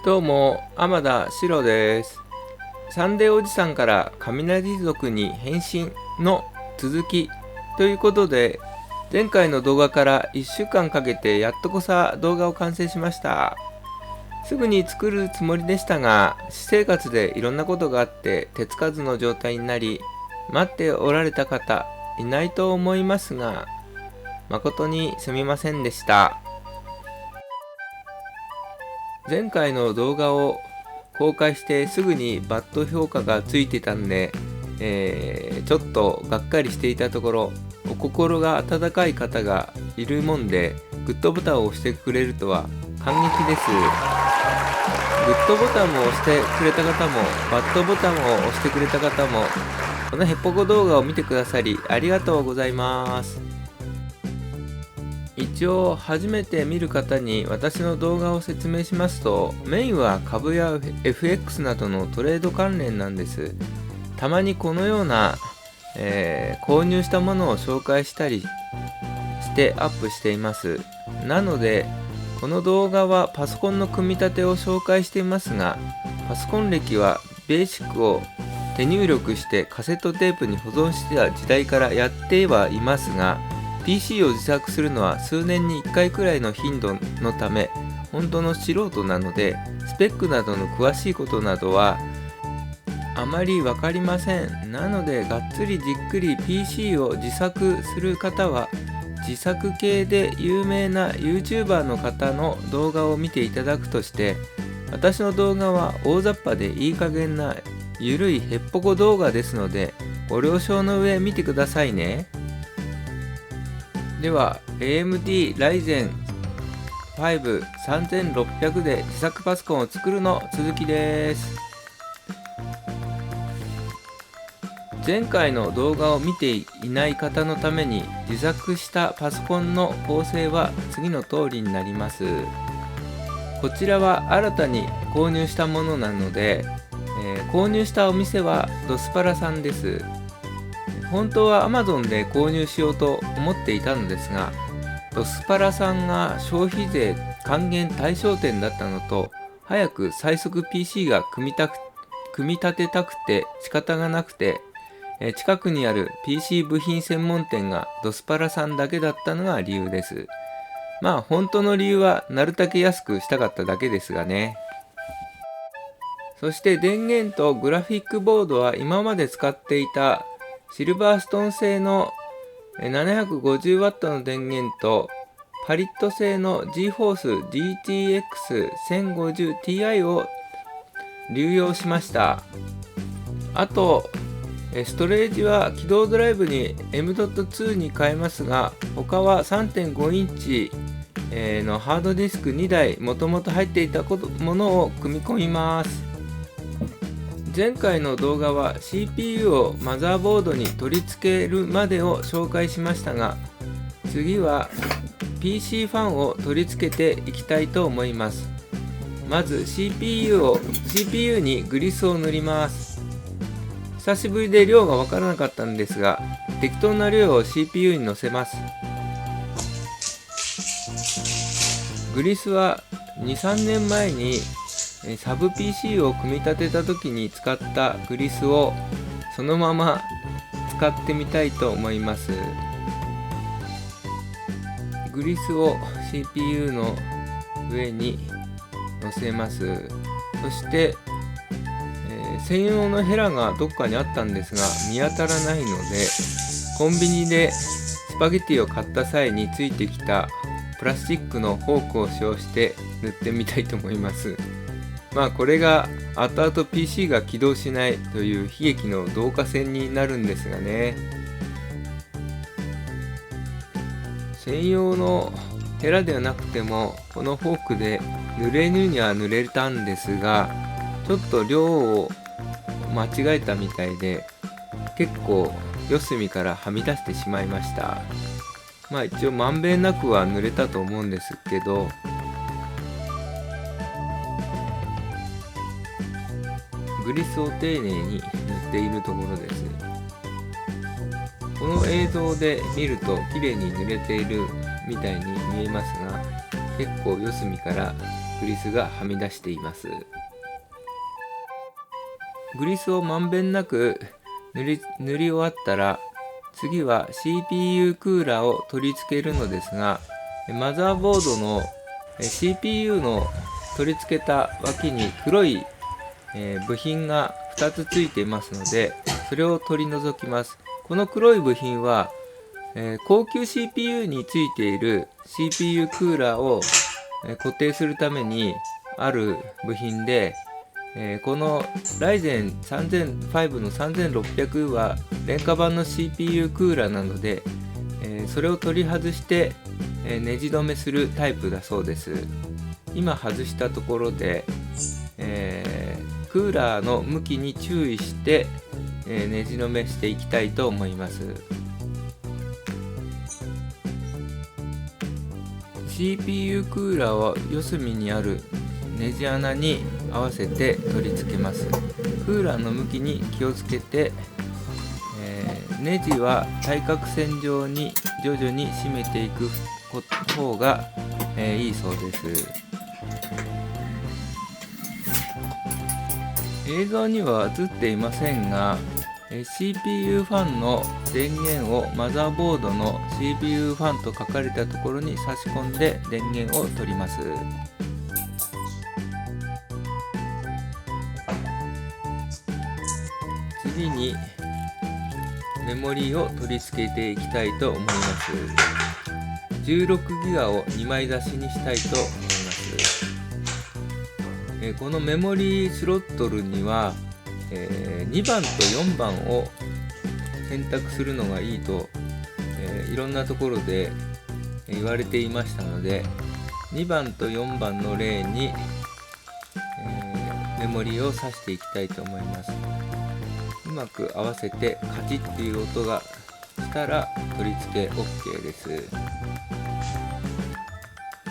どうも、天田四郎です。サンデーおじさんから雷族に変身の続きということで、前回の動画から1週間かけてやっとこさ動画を完成しました。すぐに作るつもりでしたが、私生活でいろんなことがあって手つかずの状態になり、待っておられた方いないと思いますが、誠にすみませんでした。前回の動画を公開してすぐにバッド評価がついてたんで、ちょっとがっかりしていたところ、お心が温かい方がいるもんで、グッドボタンを押してくれるとは感激です。グッドボタンも押してくれた方も、バッドボタンを押してくれた方も、このヘッポコ動画を見てくださりありがとうございます。一応初めて見る方に私の動画を説明しますと、メインは株や FX などのトレード関連なんです。たまにこのような、購入したものを紹介したりしてアップしています。なのでこの動画はパソコンの組み立てを紹介していますが、パソコン歴はベーシックを手入力してカセットテープに保存してた時代からやってはいますが、PC を自作するのは数年に1回くらいの頻度のため、本当の素人なので、スペックなどの詳しいことなどはあまり分かりません。なのでがっつりじっくり PC を自作する方は、自作系で有名な YouTuber の方の動画を見ていただくとして、私の動画は大雑把でいい加減なゆるいヘッポコ動画ですので、ご了承の上見てくださいね。では AMD Ryzen 5 3600で自作パソコンを作るの続きです。前回の動画を見ていない方のために、自作したパソコンの構成は次の通りになります。こちらは新たに購入したものなので、購入したお店はドスパラさんです。本当は Amazon で購入しようと思っていたのですが、ドスパラさんが消費税還元対象店だったのと、早く最速 PC が組み立てたくて仕方がなくて、近くにある PC 部品専門店がドスパラさんだけだったのが理由です。まあ本当の理由はなるだけ安くしたかっただけですがね。そして電源とグラフィックボードは今まで使っていたシルバーストーン製の 750W の電源とパリット製の GeForce GTX 1050Ti を流用しました。あとストレージは起動ドライブに M.2 に変えますが、他は 3.5 インチのハードディスク2台もともと入っていたものを組み込みます。前回の動画は CPU をマザーボードに取り付けるまでを紹介しましたが、次は PC ファンを取り付けていきたいと思います。まず CPU にグリスを塗ります。久しぶりで量が分からなかったんですが、適当な量を CPU に乗せます。グリスは 2,3 年前にサブ PC を組み立てた時に使ったグリスをそのまま使ってみたいと思います。グリスを CPU の上に乗せます。そして、専用のヘラがどっかにあったんですが見当たらないので、コンビニでスパゲティを買った際についてきたプラスチックのフォークを使用して塗ってみたいと思います。まあこれが後々 PC が起動しないという悲劇の導火線になるんですがね。専用のヘラではなくてもこのフォークで塗れるには塗れたんですが、ちょっと量を間違えたみたいで結構四隅からはみ出してしまいました。まあ一応まんべんなくは塗れたと思うんですけど、グリスを丁寧に塗っているところです。この映像で見ると綺麗に塗れているみたいに見えますが、結構四隅からグリスがはみ出しています。グリスをまんべんなく塗り終わったら、次は CPU クーラーを取り付けるのですが、マザーボードの CPU の取り付けた脇に黒い部品が2つついていますので、それを取り除きます。この黒い部品は、高級 CPU についている CPU クーラーを固定するためにある部品で、この Ryzen 3005の3600は廉価版の CPU クーラーなので、それを取り外してネジ止めするタイプだそうです。今外したところで、クーラーの向きに注意してネジ止めしていきたいと思います。 CPU クーラーは四隅にあるネジ穴に合わせて取り付けます。クーラーの向きに気をつけて、ネジは対角線上に徐々に締めていく方が、いいそうです。映像には映っていませんが、CPU ファンの電源をマザーボードの CPU ファンと書かれたところに差し込んで電源を取ります。次にメモリを取り付けていきたいと思います。16ギガを2枚出しにしたいと思います。このメモリスロットルには、2番と4番を選択するのがいいと、いろんなところで言われていましたので、2番と4番の例に、メモリを挿していきたいと思います。うまく合わせてカチッっていう音がしたら取り付け OK です。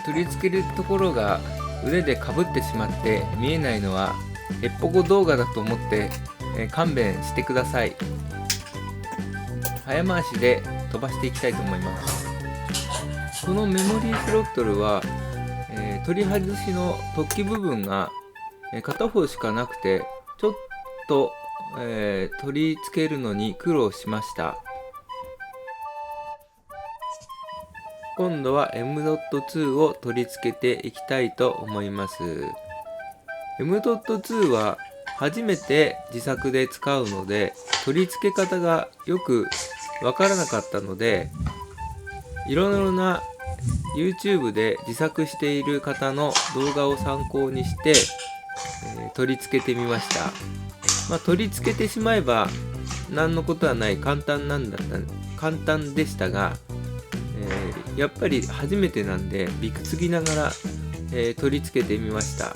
取り付けるところが腕でかぶってしまって見えないのはヘッポコ動画だと思って、勘弁してください。早回しで飛ばしていきたいと思います。このメモリースロットルは、取り外しの突起部分が、片方しかなくてちょっと、取り付けるのに苦労しました。今度は M.2 を取り付けていきたいと思います。M.2 は初めて自作で使うので、取り付け方がよくわからなかったので、いろいろな YouTube で自作している方の動画を参考にして、取り付けてみました。取り付けてしまえば何のことはない簡単でしたが、やっぱり初めてなんでびくつきながら、取り付けてみました。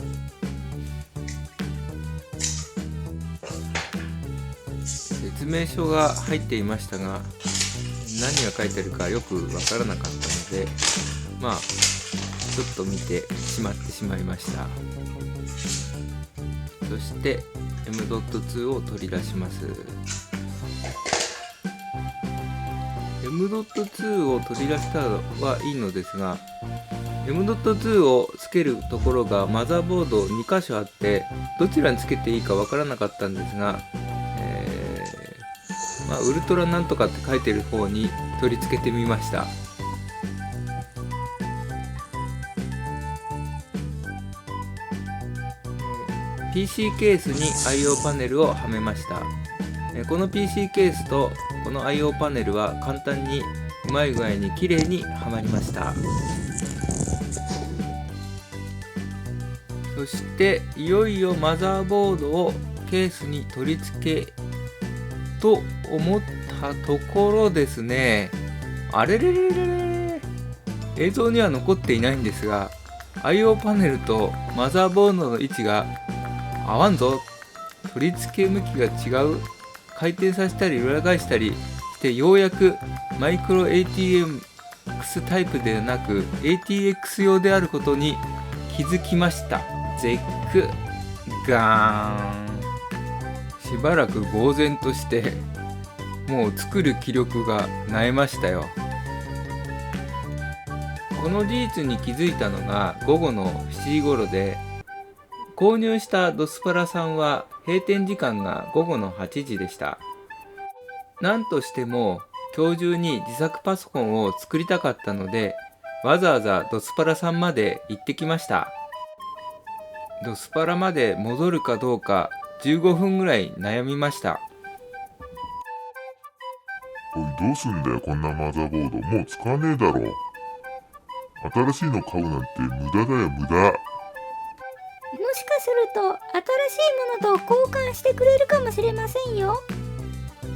説明書が入っていましたが、何が書いてあるかよくわからなかったので、ちょっと見てしまってしまいました。そして M.2 を取り出します。M.2 を取り出したはいいのですが、M.2 をつけるところがマザーボード2箇所あって、どちらにつけていいかわからなかったんですが、ウルトラなんとかって書いてる方に取り付けてみました。PC ケースに IO パネルをはめました。この PC ケースとこの IO パネルは簡単にうまい具合に綺麗にはまりました。そしていよいよマザーボードをケースに取り付けと思ったところですね、あれれれれれ、映像には残っていないんですが、 IO パネルとマザーボードの位置が合わんぞ、取り付け向きが違う、回転させたり裏返したりしてようやくマイクロ ATX タイプではなく ATX 用であることに気づきました。絶句ガーン。しばらく呆然としてもう作る気力が萎えましたよ。この事実に気づいたのが午後の7時頃で、購入したドスパラさんは閉店時間が午後の8時でした。何としても今日中に自作パソコンを作りたかったので、わざわざドスパラさんまで行ってきました。ドスパラまで戻るかどうか15分ぐらい悩みました。おい、どうすんだよ、こんなマザーボード。もう使わねえだろ。新しいの買うなんて無駄だよ、無駄。もしかすると新しいものと交換してくれるかもしれませんよ。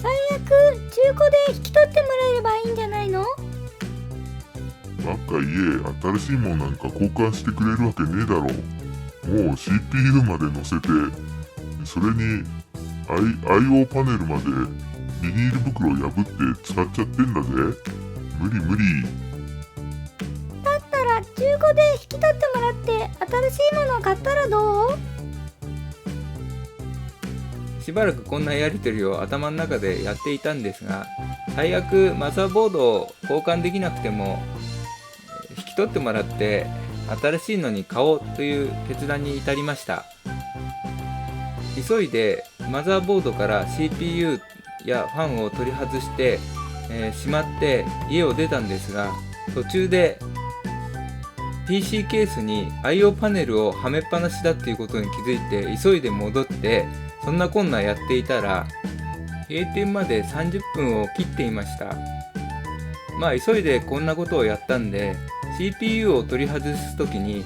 最悪中古で引き取ってもらえればいいんじゃないの？バカ言え、新しいものなんか交換してくれるわけねえだろ。もう CPU まで載せて、それに IO パネルまでビニール袋を破って使っちゃってんだぜ。無理無理。だったら中古で引き取ってもらって新しいものを買ったらどう？しばらくこんなやり取りを頭の中でやっていたんですが、最悪マザーボードを交換できなくても引き取ってもらって新しいのに買おうという決断に至りました。急いでマザーボードから CPU やファンを取り外して、しまって家を出たんですが、途中で PC ケースに IO パネルをはめっぱなしだっていうことに気づいて急いで戻って、そんなこんなやっていたら閉店まで30分を切っていました。急いでこんなことをやったんで CPU を取り外す時に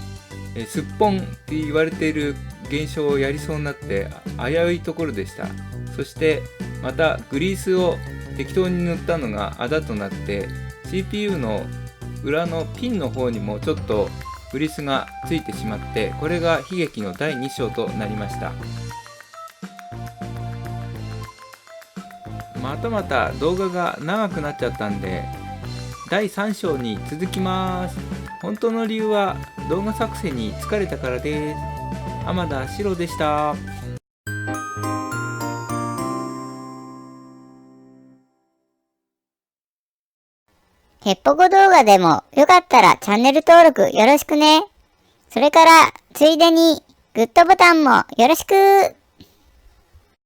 すっぽんって言われている現象をやりそうになって危ういところでした。そしてまたグリースを適当に塗ったのがあだとなって CPU の裏のピンの方にもちょっとグリースがついてしまって、これが悲劇の第2章となりました。また動画が長くなっちゃったんで第3章に続きます。本当の理由は動画作成に疲れたからです。浜田史郎でした。ヘッポコ動画でもよかったらチャンネル登録よろしくね。それからついでにグッドボタンもよろしく。